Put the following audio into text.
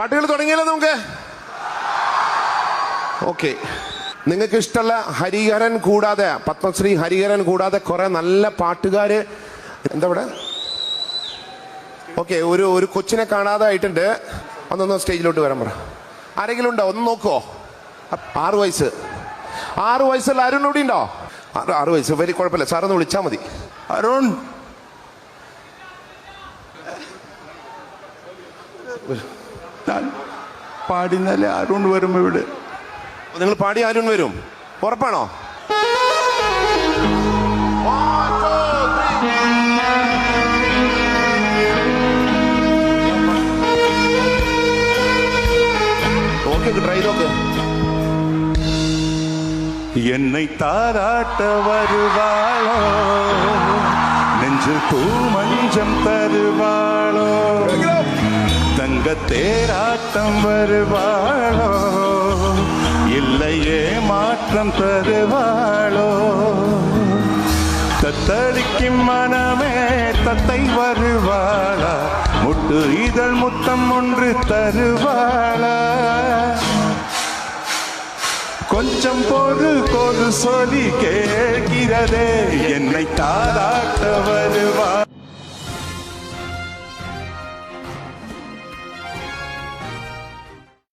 പാട്ടുകൾ തുടങ്ങിയല്ലോ നമുക്ക്. ഓക്കെ, നിങ്ങൾക്ക് ഇഷ്ടമുള്ള ഹരിഹരൻ കൂടാതെ, പത്മശ്രീ ഹരിഹരൻ കൂടാതെ കുറെ നല്ല പാട്ടുകാര് എന്താ ഇവിടെ? ഓക്കെ, ഒരു കൊച്ചിനെ കാണാതെ ആയിട്ടുണ്ട്. ഒന്നൊന്ന് സ്റ്റേജിലോട്ട് വരാൻ പറ. ആരെങ്കിലും ഉണ്ടോ? ഒന്ന് നോക്കുവോ? 6 വയസ്സ്. 6 വയസ്സുള്ള അരുൺ കൂടി ഉണ്ടോ? 6 വയസ്സ്. വരി, കുഴപ്പമില്ല, സാറൊന്ന് വിളിച്ചാൽ മതി. അരുൺ, പാടിന്നാലേ അരുൺ വരുമ്പോ ഇവിടെ. നിങ്ങൾ പാടി അരുൺ വരും, ഉറപ്പാണോ? ട്രൈ നോക്ക്. என்னை தாராட்ட வருவாளோ, நெஞ்சில் பூமஞ்சம் தருவாளோ, தங்க தேராட்டம் வருவாளோ, இல்லையே மாற்றம் தருவாளோ, தத்தளிக்கும் மனமே தத்தை வருவாளா, முட்டு இதழ் முத்தம் ஒன்று தருவாளா, கொஞ்சம் பொறு சொல்லி கேட்கிறதே என்னை தாராட்டவர்